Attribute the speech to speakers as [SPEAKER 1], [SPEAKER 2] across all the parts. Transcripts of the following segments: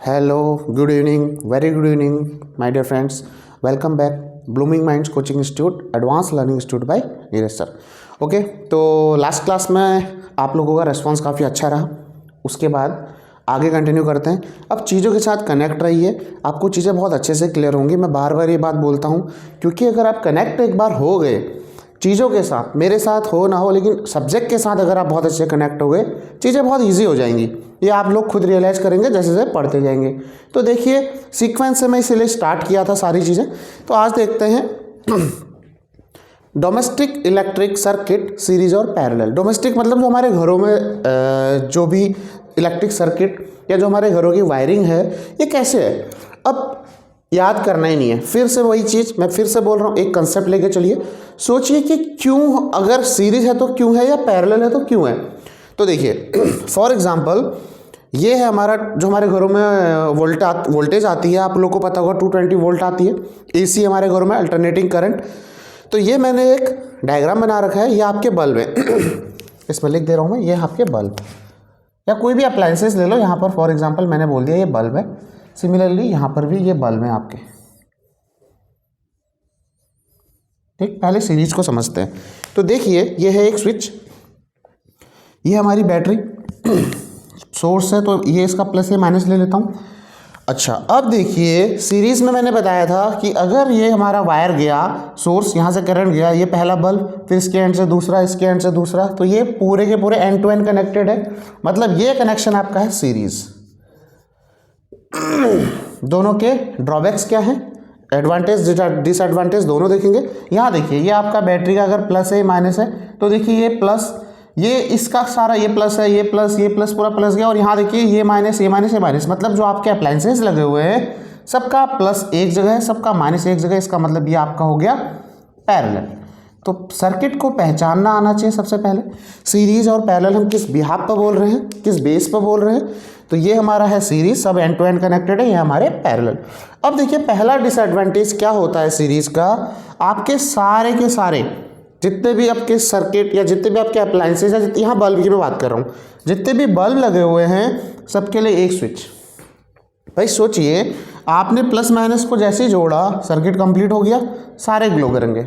[SPEAKER 1] Hello, good evening, very good evening my dear friends. Welcome back blooming minds coaching institute, advance learning institute by Neeraj sir. Okay, तो last class में आप लोगों का response काफ़ी अच्छा रहा। उसके बाद आगे कंटिन्यू करते हैं। अब चीज़ों के साथ कनेक्ट रहिए, आपको चीज़ें बहुत अच्छे से क्लियर होंगी। मैं बार बार ये बात बोलता हूँ क्योंकि अगर आप कनेक्ट एक बार हो गए चीज़ों के साथ, मेरे साथ हो ना हो लेकिन सब्जेक्ट के साथ अगर आप बहुत अच्छे कनेक्ट हो गए, चीज़ें बहुत ईजी हो जाएंगी। ये आप लोग खुद रियलाइज़ करेंगे जैसे जैसे पढ़ते जाएंगे। तो देखिए, सीक्वेंस से मैं इसीलिए स्टार्ट किया था सारी चीज़ें। तो आज देखते हैं डोमेस्टिक इलेक्ट्रिक सर्किट सीरीज और पैरेलल। डोमेस्टिक मतलब जो हमारे घरों में जो भी इलेक्ट्रिक सर्किट या जो हमारे घरों की वायरिंग है, ये कैसे है। अब याद करना ही नहीं है, फिर से वही चीज़ मैं फिर से बोल रहा हूँ। एक कंसेप्ट लेके चलिए, सोचिए कि क्यों, अगर सीरीज है तो क्यों है, या पैरेलल है तो क्यों है। तो देखिए, फॉर एग्जांपल ये है हमारा, जो हमारे घरों में वोल्टेज आती है, आप लोगों को पता होगा 220 वोल्ट आती है। एसी हमारे घरों में अल्टरनेटिंग करंट। तो ये मैंने एक डायग्राम बना रखा है, ये आपके बल्ब है इसमें लिख दे रहा हूँ मैं, ये आपके बल्ब, या कोई भी अप्लायंसेस ले लो। यहाँ पर फॉर एग्जांपल मैंने बोल दिया ये बल्ब है। सिमिलरली यहाँ पर भी ये बल्ब है आपके। ठीक, पहले सीरीज को समझते हैं। तो देखिए, ये है एक स्विच, ये हमारी बैटरी सोर्स है, तो ये इसका प्लस या माइनस ले लेता हूँ। अच्छा, अब देखिए सीरीज में मैंने बताया था कि अगर ये हमारा वायर गया, सोर्स यहाँ से करंट गया, ये पहला बल्ब, फिर इसके एंड से दूसरा, इसके एंड से दूसरा, तो ये पूरे के पूरे एंड टू एंड कनेक्टेड है। मतलब ये कनेक्शन आपका है सीरीज। दोनों के ड्रॉबैक्स क्या हैं, एडवांटेज डिसएडवांटेज दोनों देखेंगे। यहाँ देखिए, ये आपका बैटरी का अगर प्लस है माइनस है, तो देखिए ये प्लस, ये इसका सारा ये प्लस है, ये प्लस पूरा प्लस गया। और यहाँ देखिए ये माइनस, ये माइनस, ये माइनस। मतलब जो आपके अप्लायंसेस लगे हुए हैं, सबका प्लस एक जगह है, सबका माइनस एक जगह। इसका मतलब ये आपका हो गया पैरेलल। तो सर्किट को पहचानना आना चाहिए सबसे पहले। सीरीज और पैरेलल हम किस बिहाफ पर बोल रहे हैं, किस बेस पर बोल रहे हैं। तो ये हमारा है सीरीज, सब एंड टू एंड कनेक्टेड है, ये हमारे पैरेलल। अब देखिए, पहला डिसएडवांटेज क्या होता है सीरीज का, आपके सारे के सारे जितने भी आपके सर्किट या जितने भी आपके अप्लायंसेज हैं, यहाँ बल्ब की मैं बात कर रहा हूँ, जितने भी बल्ब लगे हुए हैं सबके लिए एक स्विच। भाई सोचिए, आपने प्लस माइनस को जैसे ही जोड़ा, सर्किट कंप्लीट हो गया, सारे ग्लो करेंगे।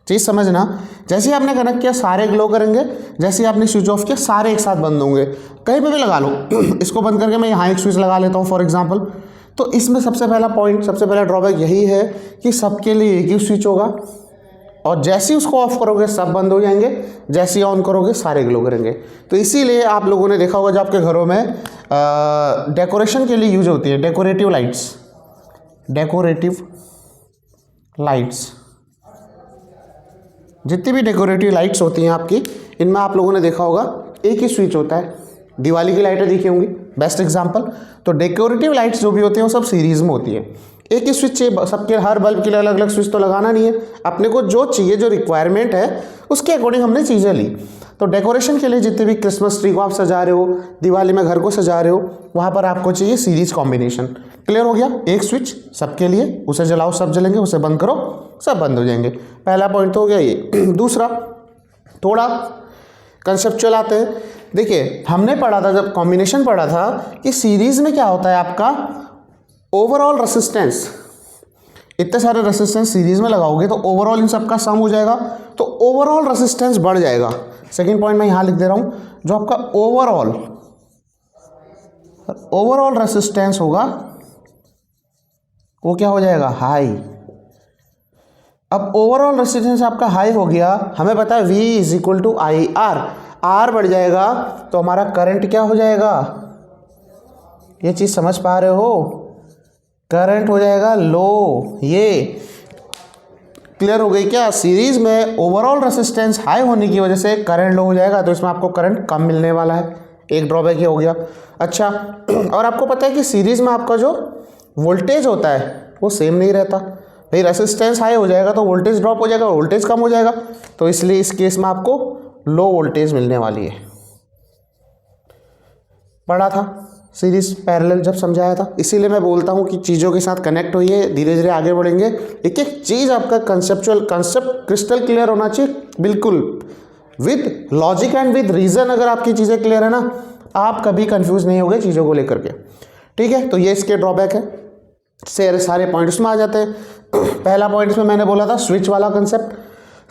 [SPEAKER 1] चीज़ समझना, जैसे ही आपने कनेक्ट किया सारे ग्लो करेंगे, जैसे ही आपने स्विच ऑफ किया सारे एक साथ बंद होंगे। कहीं पे भी लगा लो इसको बंद करके मैं यहाँ एक स्विच लगा लेता हूँ फॉर एग्जांपल। तो इसमें सबसे पहला पॉइंट, सबसे पहला ड्रॉबैक यही है कि सबके लिए एक ही स्विच होगा, और जैसे ही उसको ऑफ करोगे सब बंद हो जाएंगे, जैसे ही ऑन करोगे सारे ग्लो करेंगे। तो इसीलिए आप लोगों ने देखा होगा, जो आपके घरों में डेकोरेशन के लिए यूज होती है, डेकोरेटिव लाइट्स, जितनी भी डेकोरेटिव लाइट्स होती हैं आपकी, इनमें आप लोगों ने देखा होगा एक ही स्विच होता है। दिवाली की लाइटें देखी होंगी, बेस्ट एग्जांपल। तो डेकोरेटिव लाइट्स जो भी होती हैं वो सब सीरीज में होती है। एक ही स्विच चाहिए सबके, हर बल्ब के लिए अलग अलग स्विच तो लगाना नहीं है। अपने को जो चाहिए, जो रिक्वायरमेंट है, उसके अकॉर्डिंग हमने चीज़ें ली। तो डेकोरेशन के लिए जितने भी क्रिसमस ट्री को आप सजा रहे हो, दिवाली में घर को सजा रहे हो, वहाँ पर आपको चाहिए सीरीज कॉम्बिनेशन। क्लियर हो गया, एक स्विच सबके लिए, उसे जलाओ सब जलेंगे, उसे बंद करो सब बंद हो जाएंगे। पहला पॉइंट तो हो गया ये। दूसरा, थोड़ा कंसेप्चुअल आते हैं। देखिए, हमने पढ़ा था, जब कॉम्बिनेशन पढ़ा था, कि सीरीज में क्या होता है आपका ओवरऑल रेसिस्टेंस। इतने सारे रेसिस्टेंस सीरीज में लगाओगे तो ओवरऑल इन सबका सम हो जाएगा, तो ओवरऑल रेसिस्टेंस बढ़ जाएगा। सेकंड पॉइंट मैं यहाँ लिख दे रहा हूँ, जो आपका ओवरऑल रेसिस्टेंस होगा वो क्या हो जाएगा, हाई। अब ओवरऑल रेसिस्टेंस आपका हाई हो गया, हमें पता है V is equal to I R. R बढ़ जाएगा तो हमारा करंट क्या हो जाएगा, ये चीज़ समझ पा रहे हो, करंट हो जाएगा लो। ये क्लियर हो गई क्या। सीरीज में ओवरऑल रेसिस्टेंस हाई होने की वजह से करंट लो हो जाएगा, तो इसमें आपको करंट कम मिलने वाला है। एक ड्रॉबैक ही हो गया। अच्छा, और आपको पता है कि सीरीज में आपका जो वोल्टेज होता है वो सेम नहीं रहता। भाई रेसिस्टेंस हाई हो जाएगा तो वोल्टेज ड्रॉप हो जाएगा, वोल्टेज कम हो जाएगा, तो इसलिए इस केस में आपको लो वोल्टेज मिलने वाली है। पढ़ा था सीरीज पैरेलल जब समझाया था। इसीलिए मैं बोलता हूँ कि चीज़ों के साथ कनेक्ट होइए, धीरे धीरे आगे बढ़ेंगे। एक एक चीज़ आपका कंसेप्ट क्रिस्टल क्लियर होना चाहिए, बिल्कुल with logic and with reason. अगर आपकी चीज़ें क्लियर है ना, आप कभी कंफ्यूज नहीं होंगे चीज़ों को लेकर के। ठीक है, तो ये इसके ड्रॉबैक है, सारे पॉइंट उसमें आ जाते हैं। पहला पॉइंट इसमें मैंने बोला था स्विच वाला कंसेप्ट,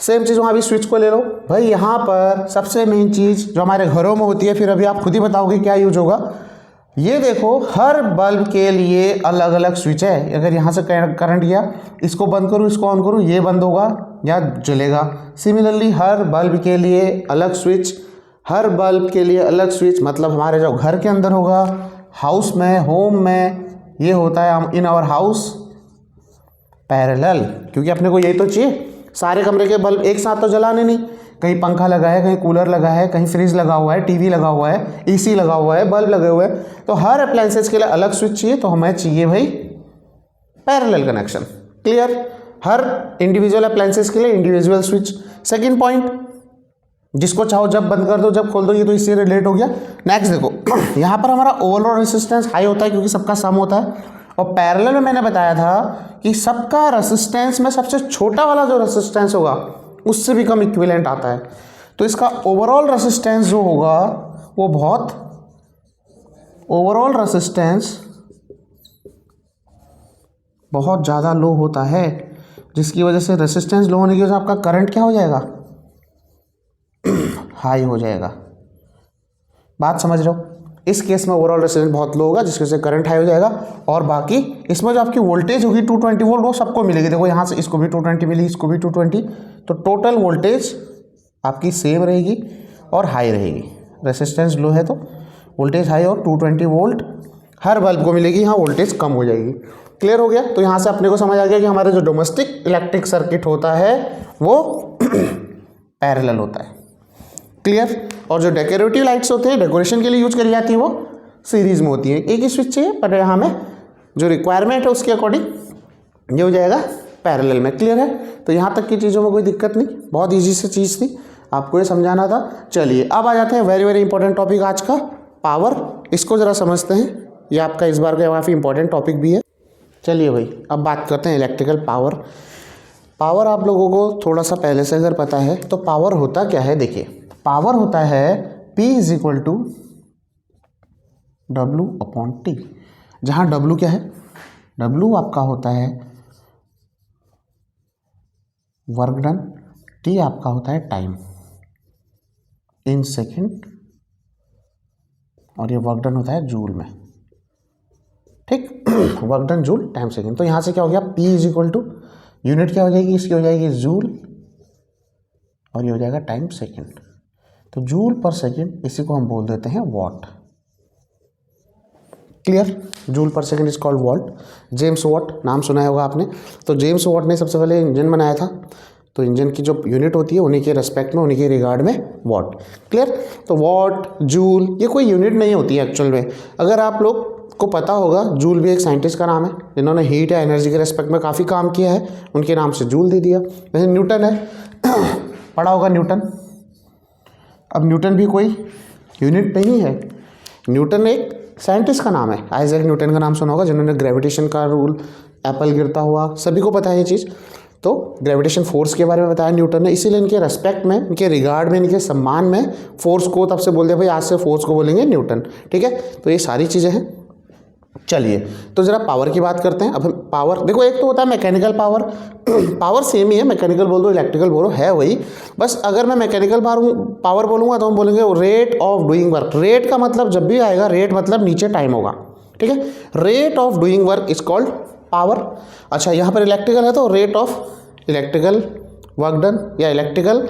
[SPEAKER 1] सेम चीज़ वहाँ भी स्विच को ले लो भाई। यहाँ पर सबसे मेन चीज़ जो हमारे घरों में होती है, फिर अभी आप खुद ही बताओगे क्या यूज होगा। ये देखो, हर बल्ब के लिए अलग अलग स्विच है। अगर यहाँ से करंट गया, इसको बंद करूँ, इसको ऑन करूँ, ये बंद होगा या जलेगा। सिमिलरली हर बल्ब के लिए अलग स्विच, हर बल्ब के लिए अलग स्विच, मतलब हमारे जो घर के अंदर होगा, हाउस में, होम में, ये होता है इन आवर हाउस पैरेलल, क्योंकि अपने को यही तो चाहिए, सारे कमरे के बल्ब एक साथ तो जलाने नहीं। कहीं पंखा लगा है, कहीं कूलर लगा है, कहीं फ्रिज लगा हुआ है, टीवी लगा हुआ है, एसी लगा हुआ है, बल्ब लगे हुए हैं, तो हर अप्लायंसेस के लिए अलग स्विच चाहिए। तो हमें चाहिए भाई पैरेलल कनेक्शन। क्लियर? हर इंडिविजुअल अप्लायंसेस के लिए इंडिविजुअल स्विच। सेकंड पॉइंट, जिसको चाहो जब बंद कर दो, जब खोल दो, ये तो इससे रिलेट हो गया। नेक्स्ट देखो, यहाँ पर हमारा ओवरऑल रेसिस्टेंस हाई होता है क्योंकि सबका सम होता है, और पैरेलल में मैंने बताया था कि सबका रेसिस्टेंस में सबसे छोटा वाला जो रेसिस्टेंस होगा उससे भी कम इक्विवेलेंट आता है। तो इसका ओवरऑल रेसिस्टेंस जो होगा वो ओवरऑल रेसिस्टेंस बहुत ज़्यादा लो होता है, जिसकी वजह से रेसिस्टेंस लो होने की वजह से आपका करंट क्या हो जाएगा, हाई हो जाएगा। बात समझ रहे हो? इस केस में ओवरऑल रेसिस्टेंस बहुत लो होगा, जिसकी वजह से करंट हाई हो जाएगा। और बाकी इसमें जो आपकी वोल्टेज होगी 220 वोल्ट, वो सबको मिलेगी। देखो यहाँ से इसको भी 220 मिली, इसको भी 220, तो टोटल वोल्टेज आपकी सेम रहेगी और हाई रहेगी। रेसिस्टेंस लो है तो वोल्टेज हाई, और 220 वोल्ट हर बल्ब को मिलेगी, यहाँ वोल्टेज कम हो जाएगी। क्लियर हो गया? तो यहाँ से अपने को समझ आ गया कि हमारे जो डोमेस्टिक इलेक्ट्रिक सर्किट होता है वो पैरेलल होता है। क्लियर? और जो डेकोरेटिव लाइट्स होते हैं, डेकोरेशन के लिए यूज करी जाती हैं, वो सीरीज में होती है। एक ही स्विच चाहिए, पर यहाँ में जो रिक्वायरमेंट है उसके अकॉर्डिंग ये हो जाएगा पैरेलल में। क्लियर है? तो यहाँ तक की चीज़ों में कोई दिक्कत नहीं, बहुत ईजी सी चीज़ थी, आपको ये समझाना था। चलिए अब आ जाते हैं वेरी वेरी इंपॉर्टेंट टॉपिक आज का, पावर। इसको ज़रा समझते हैं, ये आपका इस बार का काफ़ी इंपॉर्टेंट टॉपिक भी है। चलिए भाई, अब बात करते हैं इलेक्ट्रिकल पावर। पावर आप लोगों को थोड़ा सा पहले से अगर पता है तो पावर होता क्या है, देखिए पावर होता है P is equal to W/T, जहाँ W क्या है, W आपका होता है वर्क डन, T आपका होता है टाइम इन सेकेंड, और ये वर्क डन होता है जूल में। ठीक, work done joule time second. तो यहाँ से क्या हो गया, P is equal to unit क्या हो जाएगी, इसकी हो जाएगी जूल, और ये हो जाएगा टाइम सेकेंड। तो जूल पर सेकेंड, इसी को हम बोल देते हैं वॉट। क्लियर? जूल पर second is called what. James Watt नाम सुना होगा आपने। तो जेम्स वॉट ने सबसे पहले इंजन बनाया था, तो इंजन की जो यूनिट होती है उन्हीं के रेस्पेक्ट में, उन्हीं के रिगार्ड में वॉट। क्लियर? तो वॉट, जूल, ये कोई यूनिट नहीं होती है एक्चुअल में। अगर आप लोग को पता होगा, जूल भी एक साइंटिस्ट का नाम है जिन्होंने हीट या एनर्जी के रेस्पेक्ट में काफ़ी काम किया है, उनके नाम से जूल दे दिया। जैसे न्यूटन है, पढ़ा होगा न्यूटन। अब न्यूटन भी कोई यूनिट नहीं है, न्यूटन एक साइंटिस्ट का नाम है। आइजैक न्यूटन का नाम सुना होगा, जिन्होंने ग्रेविटेशन का रूल, एप्पल गिरता हुआ, सभी को पता है ये चीज़। तो ग्रेविटेशन फोर्स के बारे में बताया न्यूटन ने, इसीलिए इनके रेस्पेक्ट में, इनके रिगार्ड में, इनके सम्मान में फोर्स को तब से बोल दिया भाई, आज से फोर्स को बोलेंगे न्यूटन। ठीक है? तो ये सारी चीज़ें हैं। चलिए तो ज़रा पावर की बात करते हैं। अब हम पावर, देखो एक तो होता है मैकेनिकल पावर, पावर सेम ही है, मैकेनिकल बोल दो, इलेक्ट्रिकल बोलो, है वही। बस अगर मैं मैकेनिकल पावर बोलूँगा तो हम बोलेंगे rate of doing work. Rate का मतलब जब भी आएगा, रेट मतलब नीचे टाइम होगा। ठीक है? Rate of doing work is called power. अच्छा, यहाँ पर इलेक्ट्रिकल है तो rate of electrical work done, या electrical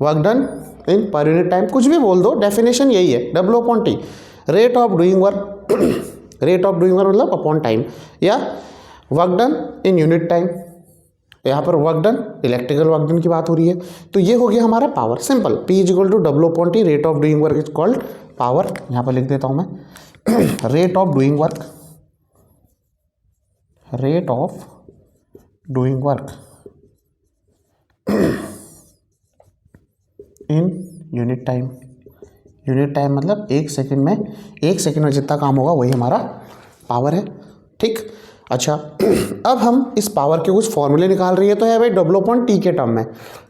[SPEAKER 1] work done in per unit time, कुछ भी बोल दो, डेफिनेशन यही है, W/T। Rate of doing work, rate of doing work मतलब अपॉन टाइम, या वर्क डन इन यूनिट टाइम। यहाँ पर work done, electrical work done की बात हो रही है। तो ये हो गया हमारा power, simple. P is equal to W/T, rate of doing work is called power. यहाँ पर लिख देता हूँ मैं, rate of doing work, rate of doing work in unit time. Unit time मतलब एक सेकंड में जितना काम होगा वही हमारा पावर है। ठीक? अच्छा, अब हम इस पावर के कुछ फॉर्मूले निकाल रही है, तो है भाई W/T के टर्म में।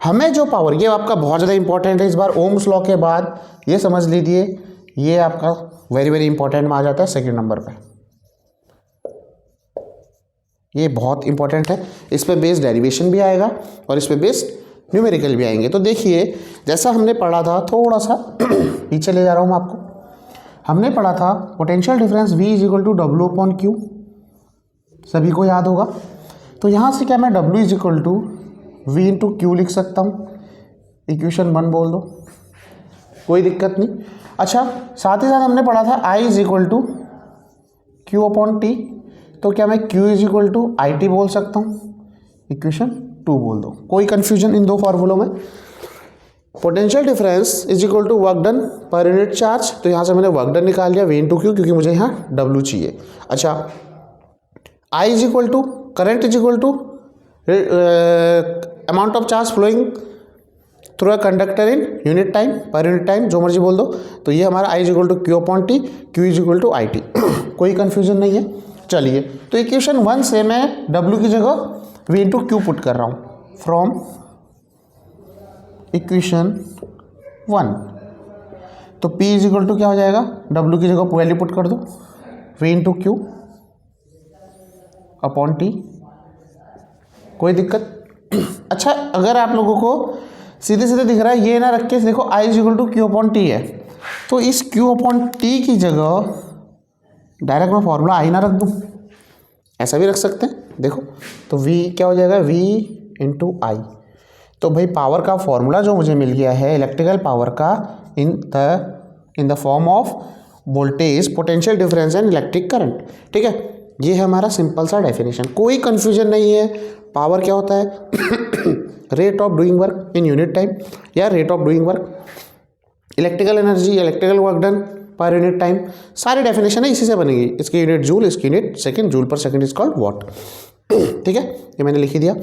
[SPEAKER 1] हमें जो पावर, ये आपका बहुत ज़्यादा इंपॉर्टेंट है इस बार, ओम्स लॉ के बाद ये समझ लीजिए, ये आपका वेरी वेरी इंपॉर्टेंट में आ जाता है सेकंड नंबर पे। ये बहुत इंपॉर्टेंट है, इस पे बेस्ड डेरिवेशन भी आएगा और इस पे बेस्ड न्यूमेरिकल भी आएंगे। तो देखिए जैसा हमने पढ़ा था, थोड़ा सा पीछे ले जा रहा हूँ मैं आपको, हमने पढ़ा था potential difference V is equal to W upon Q, सभी को याद होगा। तो यहाँ से क्या मैं W is equal to V into Q लिख सकता हूँ, इक्वेशन 1 बोल दो, कोई दिक्कत नहीं। अच्छा, साथ ही साथ हमने पढ़ा था I is equal to Q upon T, तो क्या मैं Q is equal to I T बोल सकता हूँ, इक्वेशन 2 बोल दो, कोई कंफ्यूजन इन दो फॉर्मूलों में। Potential difference is equal to work done per unit charge, तो यहाँ से मैंने वर्क डन निकाल लिया V इंटू क्यू, क्योंकि मुझे यहाँ W चाहिए। अच्छा, I is equal to current is equal to amount of charge flowing through a conductor in unit time, per unit time, जो मर्जी बोल दो। तो ये हमारा I is equal to Q upon T, Q is equal to I T, कोई confusion नहीं है। चलिए, तो इक्वेशन 1 से मैं W की जगह V इंटू क्यू पुट कर रहा हूँ फ्रॉम इक्वेशन 1। तो P इज इक्वल टू क्या हो जाएगा, W की जगह वैल्यू पुट कर दो, V into Q upon T, कोई दिक्कत। अच्छा, अगर आप लोगों को सीधे सीधे दिख रहा है, ये ना रख के देखो I is equal to Q upon T है, तो इस क्यू अपॉन टी की जगह डायरेक्ट मैं फॉर्मूला आई ना रख दूँ, ऐसा भी रख सकते हैं। देखो तो V क्या हो जाएगा, V इंटू आई। तो भाई पावर का फॉर्मूला जो मुझे मिल गया है इलेक्ट्रिकल पावर का in the form of voltage, potential difference and electric current. ठीक है, ये है हमारा सिंपल सा डेफिनेशन, कोई कंफ्यूजन नहीं है। पावर क्या होता है rate of doing work in unit time या rate of doing work, electrical energy, electrical work done per unit time, सारी डेफिनेशन है इसी से बनेगी। इसकी यूनिट जूल, इसकी unit second, joule per second is called watt. ठीक है, ये मैंने लिख ही दिया।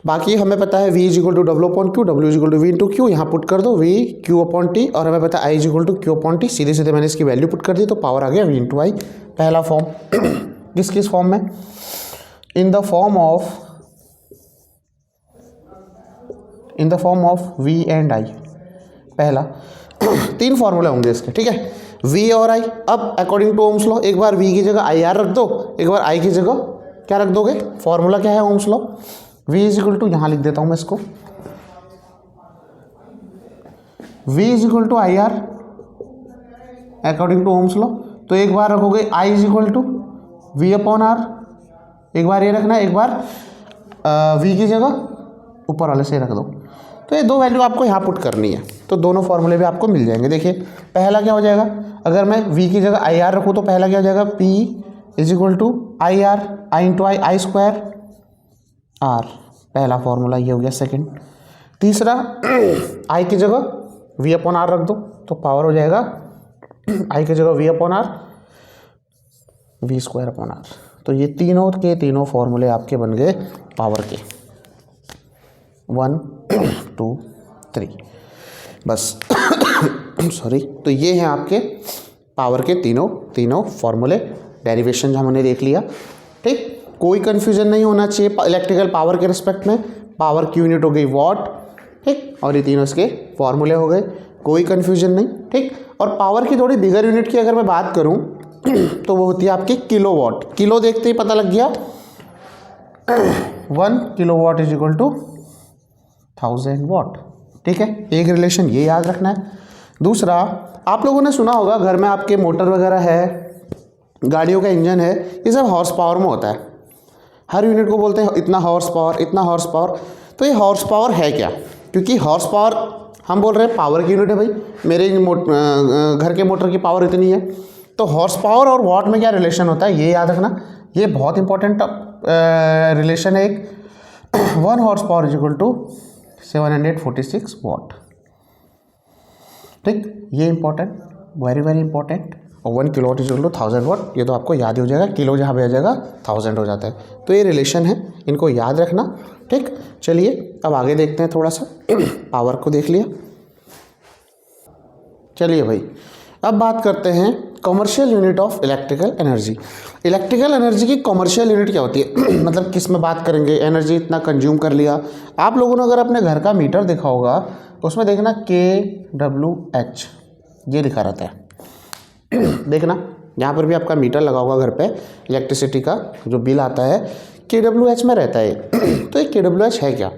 [SPEAKER 1] बाकी हमें पता है V is equal to W upon Q, W is equal to V into Q, यहाँ पुट कर दो V क्यू अपॉन टी, और हमें पता है I is equal to Q upon T, सीधे सीधे मैंने इसकी वैल्यू पुट कर दी, तो पावर आ गया V इंटू आई, पहला फॉर्म। किस फॉर्म में, in the form of V and I, पहला। 3 फॉर्मूले होंगे इसके, ठीक है, V और I। अब अकॉर्डिंग टू ओम्स लॉ, एक बार V की जगह IR रख दो, एक बार I की जगह क्या रख दोगे, फॉर्मूला क्या है Ohm's law, V is equal to, यहाँ लिख देता हूँ मैं इसको, V is equal to IR according to Ohm's law. तो एक बार रखोगे I is equal to V upon R, एक बार ये रखना है, एक बार V की जगह ऊपर वाले से रख दो। तो ये 2 वैल्यू आपको यहाँ पुट करनी है, तो दोनों फॉर्मूले भी आपको मिल जाएंगे। देखिए पहला क्या हो जाएगा, अगर मैं V की जगह IR रखूँ तो पहला क्या हो जाएगा, P is equal to IR, I into I square R, पहला फॉर्मूला ये हो गया सेकंड। तीसरा I की जगह V अपॉन R रख दो, तो पावर हो जाएगा I की जगह V upon R, V square upon R। तो ये तीनों के तीनों फॉर्मूले आपके बन गए पावर के, 1 2 3, बस सॉरी। तो ये हैं आपके पावर के तीनों फॉर्मूले, डेरिवेशन हमने देख लिया। ठीक, कोई कंफ्यूजन नहीं होना चाहिए इलेक्ट्रिकल पावर के रिस्पेक्ट में। पावर की यूनिट हो गई वॉट, ठीक, और ये तीनों इसके फॉर्मूले हो गए, कोई कंफ्यूजन नहीं। ठीक, और पावर की थोड़ी बिगर यूनिट की अगर मैं बात करूं तो वो होती है आपकी किलो वॉट। किलो देखते ही पता लग गया, 1 kilowatt is equal to 1000 watt. ठीक है, एक रिलेशन ये याद रखना है। दूसरा, आप लोगों ने सुना होगा घर में आपके मोटर वगैरह है, गाड़ियों का इंजन है, ये सब हॉर्स पावर में होता है। हर यूनिट को बोलते हैं इतना हॉर्स पावर, इतना हॉर्स पावर। तो ये हॉर्स पावर है क्या, क्योंकि हॉर्स पावर हम बोल रहे हैं पावर की यूनिट है भाई, मेरे घर के मोटर की पावर इतनी है। तो हॉर्स पावर और वॉट में क्या रिलेशन होता है ये याद रखना, ये बहुत इंपॉर्टेंट रिलेशन है एक। 1 horsepower is equal to 746 watt. ठीक, ये इंपॉर्टेंट, वेरी वेरी इंपॉर्टेंट। और 1 kilowatt is equal to 1000 watt, ये तो आपको याद ही हो जाएगा, किलो जहाँ पे आ जाएगा 1000 हो जाता है। तो ये रिलेशन है, इनको याद रखना। ठीक, चलिए अब आगे देखते हैं थोड़ा सा। पावर को देख लिया, चलिए भाई अब बात करते हैं commercial unit of electrical energy. Electrical energy की कॉमर्शियल यूनिट क्या होती है मतलब किस में बात करेंगे, एनर्जी इतना कंज्यूम कर लिया। आप लोगों ने अगर अपने घर का मीटर देखा होगा तो उसमें देखना KWH ये लिखा रहता है देखना यहाँ पर भी आपका मीटर लगा होगा घर पे, इलेक्ट्रिसिटी का जो बिल आता है kWh में रहता है। तो ये kWh है क्या?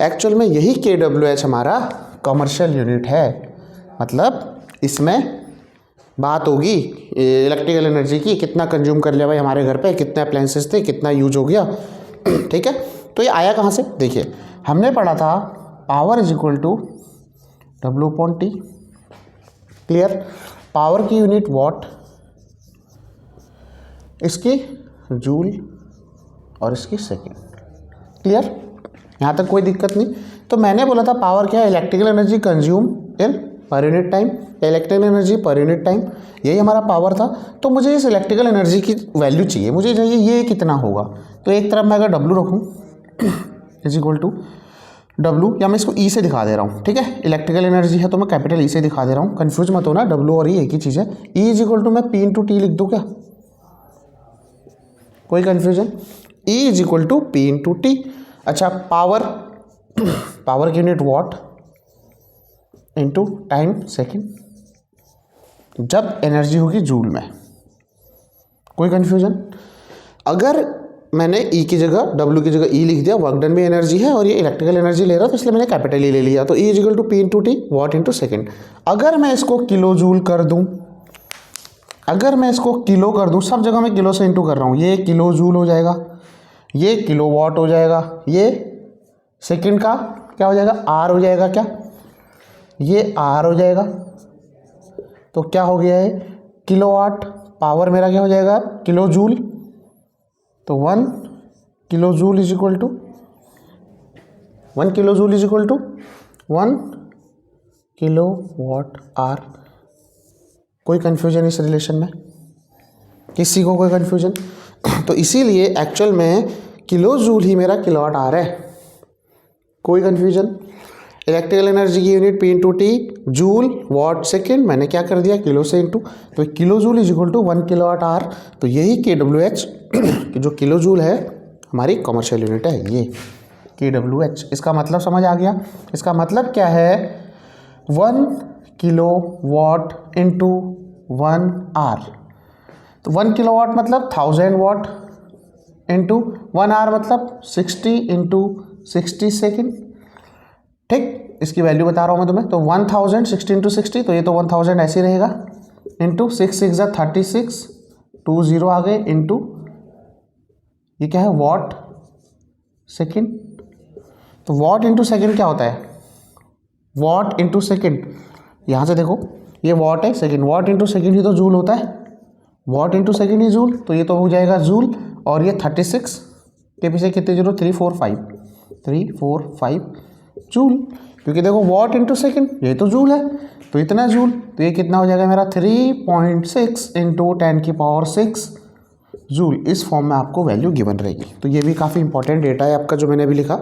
[SPEAKER 1] एक्चुअल में यही kWh हमारा कमर्शियल यूनिट है। मतलब इसमें बात होगी इलेक्ट्रिकल एनर्जी की, कितना कंज्यूम कर लिया भाई हमारे घर पे, कितने अप्लायंसेस थे, कितना यूज हो गया। ठीक है, तो ये आया कहाँ से? देखिए हमने पढ़ा था power is equal to W/T। Clear? Power की यूनिट वॉट, इसकी जूल और इसकी सेकेंड। क्लियर? यहाँ तक कोई दिक्कत नहीं। तो मैंने बोला था पावर क्या है? Electrical energy consume in per unit time, electrical energy पर यूनिट टाइम, यही हमारा पावर था। तो मुझे इस इलेक्ट्रिकल एनर्जी की वैल्यू चाहिए, मुझे चाहिए ये कितना होगा। तो एक तरफ मैं अगर W रखूँ इज इक्वल टू W, या मैं इसको E से दिखा दे रहा हूँ। ठीक है, इलेक्ट्रिकल एनर्जी है तो मैं कैपिटल E से दिखा दे रहा हूँ, कंफ्यूज मत होना, W और E एक ही चीज़ है। E इज इक्वल टू मैं P/T लिख दूँ क्या? कोई confusion? E is equal to P/T। अच्छा, पावर पावर की unit watt into time second, जब एनर्जी होगी जूल में। कोई कन्फ्यूजन? अगर मैंने E की जगह W की जगह E लिख दिया, वर्क डन भी एनर्जी है और ये इलेक्ट्रिकल एनर्जी ले रहा है तो इसलिए मैंने कैपिटल E ले लिया। तो E is equal to P/T watt into second. अगर मैं इसको किलो जूल कर दूं, अगर मैं इसको किलो कर दूं, सब जगह मैं किलो से इंटू कर रहा हूँ, ये किलो जूल हो जाएगा, ये किलो वॉट हो जाएगा, ये सेकेंड का क्या हो जाएगा? R हो जाएगा। क्या ये R हो जाएगा? तो क्या हो गया है? किलोवाट। पावर मेरा क्या हो जाएगा? Kilojoule. तो 1 kilojoule is equal to 1 kilojoule is equal to 1 kilowatt hour. कोई कंफ्यूजन इस रिलेशन में? किसी को कोई कंफ्यूजन? तो इसीलिए एक्चुअल में किलो जूल ही मेरा किलोवाट आर है। कोई कंफ्यूजन? इलेक्ट्रिकल एनर्जी की unit P/T, joule watt second, मैंने क्या कर दिया? किलो से इंटू। तो kilojoule is equal to 1 kilowatt hour. तो यही kWh जो किलो जूल है हमारी कमर्शियल यूनिट है, ये kWh। इसका मतलब समझ आ गया? इसका मतलब क्या है? 1 किलो वॉट इंटू 1 आर। तो 1 किलो वाट मतलब 1000 वाट इंटू 1 आर मतलब 60 इंटू 60 सेकेंड। ठीक, इसकी वैल्यू बता रहा हूँ मैं तुम्हें। तो 1000 60 इंटू 60, तो ये तो 1000 ऐसे ही रहेगा, इंटू 6 6 36, 2 0 आ गए, इंटू ये क्या है? Watt second. तो वॉट इंटू सेकेंड क्या होता है? वॉट इंटू सेकेंड, यहाँ से देखो ये वॉट है, सेकेंड, वॉट इंटू सेकेंड ही तो जूल होता है, what into second he joule. तो ये तो हो जाएगा जूल, और ये 36 के पीछे कितने जीरो? 3 4 5 जूल, क्योंकि देखो वॉट इंटू सेकेंड ये तो जूल है, तो इतना जूल। तो ये कितना हो जाएगा मेरा? 3.6 इंटू 10⁶ जूल। इस फॉर्म में आपको वैल्यू गिवन रहेगी। तो ये भी काफ़ी इंपॉर्टेंट डेटा है आपका जो मैंने अभी लिखा।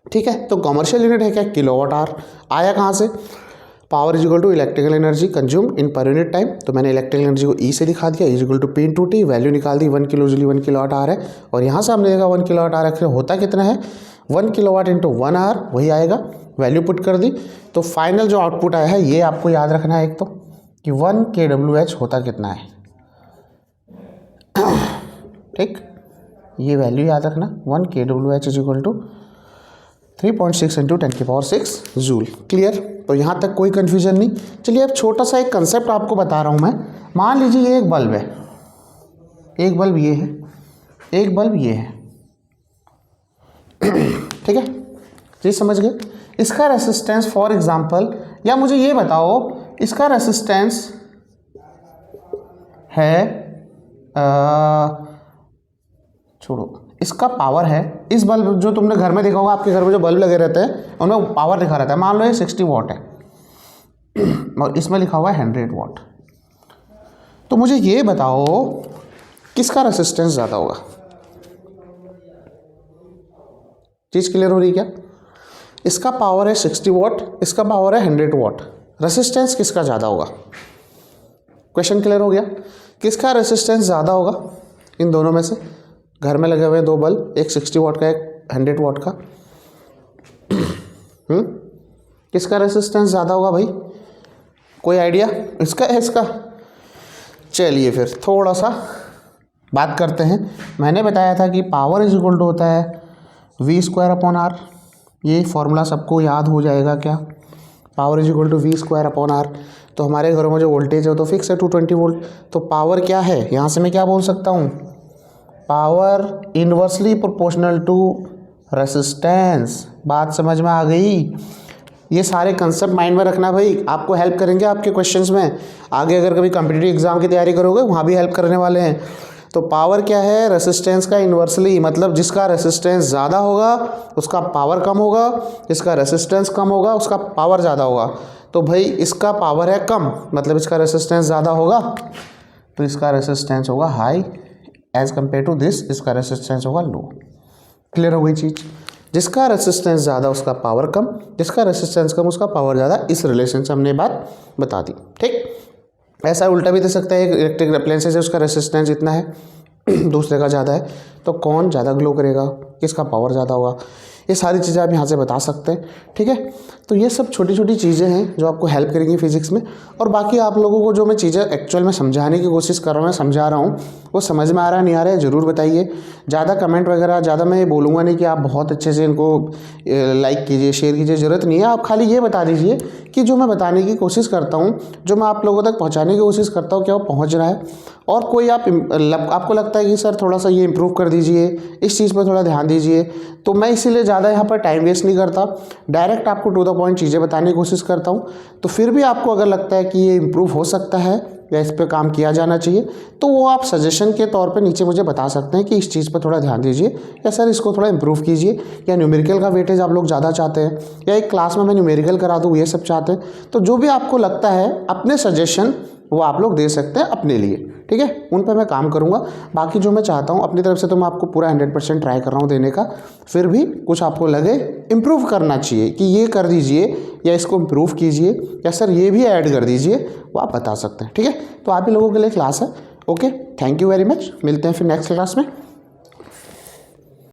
[SPEAKER 1] ठीक है, तो कमर्शियल यूनिट है क्या? Kilowatt hour. आया कहाँ से? Power is equal to electrical energy consume in per unit time. तो मैंने इलेक्ट्रिकल एनर्जी को ई से दिखा दिया, is equal to P/T, value निकाल दी 1 किलो जूल 1 किलोवाट आवर है। और यहाँ से हमने देखा 1 किलोवाट आवर होता कितना है? 1 किलोवाट इंटू 1 आवर, वही आएगा। वैल्यू पुट कर दी, तो फाइनल जो आउटपुट आया है ये आपको याद रखना है एक तो, कि 1 kWh होता कितना है। ठीक, ये वैल्यू याद रखना, 1 kWh is equal to 3.6 into 10⁶ joule. Clear? तो यहाँ तक कोई कन्फ्यूजन नहीं। चलिए अब छोटा सा एक कंसेप्ट आपको बता रहा हूँ मैं। मान लीजिए ये एक बल्ब है, एक बल्ब ये है, एक बल्ब ये है। ठीक है, चीज समझ गए? इसका रेसिस्टेंस फॉर एग्जांपल, या मुझे ये बताओ इसका रेसिस्टेंस है छोड़ो, इसका पावर है, इस बल्ब जो तुमने घर में देखा होगा, आपके घर में जो बल्ब लगे रहते हैं उनमें पावर लिखा रहता है, मान लो ये 60 वाट है और इसमें लिखा हुआ है 100 वाट। तो मुझे ये बताओ किसका रेसिस्टेंस ज़्यादा होगा? चीज़ क्लियर हो रही क्या? इसका पावर है 60 वाट, इसका पावर है 100 वाट, रेसिस्टेंस किसका ज़्यादा होगा? क्वेश्चन क्लियर हो गया? किसका रेसिस्टेंस ज़्यादा होगा इन दोनों में से? घर में लगे हुए दो बल्ब, एक 60 वाट का, एक 100 वाट का। किसका रेसिस्टेंस ज़्यादा होगा भाई? कोई आइडिया इसका है? इसका चलिए फिर थोड़ा सा बात करते हैं। मैंने बताया था कि पावर इज इक्वल टू होता है v²/r। ये फॉर्मूला सबको याद हो जाएगा क्या? पावर इज इक्वल टू v²/r। तो हमारे घरों में जो वोल्टेज है वो तो फिक्स है 220 वोल्ट। तो पावर क्या है, यहाँ से मैं क्या बोल सकता हूँ? Power inversely proportional to resistance. बात समझ में आ गई? ये सारे कंसेप्ट माइंड में रखना भाई, आपको हेल्प करेंगे आपके क्वेश्चंस में। आगे अगर कभी कॉम्पिटिटिव एग्जाम की तैयारी करोगे वहाँ भी हेल्प करने वाले हैं। तो पावर क्या है? रेसिस्टेंस का इन्वर्सली, मतलब जिसका रेसिस्टेंस ज़्यादा होगा उसका पावर कम होगा, जिसका रेसिस्टेंस कम होगा उसका पावर ज़्यादा होगा। तो भाई इसका पावर है कम, मतलब इसका रेसिस्टेंस ज़्यादा होगा, तो इसका रेसिस्टेंस होगा high as compare to this, इसका रेसिस्टेंस होगा लो। क्लियर हो गई चीज़? जिसका रेसिस्टेंस ज़्यादा उसका पावर कम, जिसका रेसिस्टेंस कम उसका पावर ज़्यादा। इस रिलेशन से हमने बात बता दी। ठीक, ऐसा उल्टा भी दे सकता है, इलेक्ट्रिक अप्लायंसेस है उसका रेसिस्टेंस इतना है दूसरे का ज़्यादा है, तो कौन ज़्यादा ग्लो करेगा, किसका पावर ज़्यादा होगा, ये सारी चीज़ें आप यहाँ से बता सकते हैं। ठीक है, तो ये सब छोटी छोटी चीज़ें हैं जो आपको हेल्प करेंगी फिजिक्स में। और बाकी आप लोगों को जो मैं चीज़ें एक्चुअल में समझाने की कोशिश कर रहा हूँ, समझा रहा हूँ, वो समझ में आ रहा है नहीं आ रहा है ज़रूर बताइए। ज़्यादा कमेंट वगैरह ज़्यादा मैं ये बोलूँगा नहीं कि आप बहुत अच्छे से इनको लाइक कीजिए, शेयर कीजिए, ज़रूरत नहीं है। आप खाली ये बता दीजिए कि जो मैं बताने की कोशिश करता हूँ, जो मैं आप लोगों तक पहुँचाने की कोशिश करता हूँ, क्या वो पहुँच रहा है। और कोई आपको लगता है कि सर थोड़ा सा ये इम्प्रूव कर दीजिए, इस चीज़ पर थोड़ा ध्यान दीजिए, तो मैं इसीलिए ज़्यादा यहाँ पर टाइम वेस्ट नहीं करता, डायरेक्ट आपको टू द पॉइंट चीज़ें बताने की कोशिश करता हूँ। तो फिर भी आपको अगर लगता है कि ये इम्प्रूव हो सकता है या इस पर काम किया जाना चाहिए, तो वो आप सजेशन के तौर पे नीचे मुझे बता सकते हैं कि इस चीज़ पर थोड़ा ध्यान दीजिए, या सर इसको थोड़ा इम्प्रूव कीजिए, या न्यूमेरिकल का वेटेज आप लोग ज़्यादा चाहते हैं, या एक क्लास में मैं न्यूमेरिकल करा दूँ, ये सब चाहते हैं। तो जो भी आपको लगता है अपने सजेशन वो आप लोग दे सकते हैं अपने लिए। ठीक है, उन पर मैं काम करूँगा। बाकी जो मैं चाहता हूँ अपनी तरफ से तो मैं आपको पूरा 100% ट्राई कर रहा हूँ देने का। फिर भी कुछ आपको लगे इम्प्रूव करना चाहिए कि ये कर दीजिए या इसको इम्प्रूव कीजिए या सर ये भी ऐड कर दीजिए, वो आप बता सकते हैं। ठीक है, तो आप ही लोगों के लिए क्लास है। Okay, thank you very much. मिलते हैं फिर नेक्स्ट क्लास में।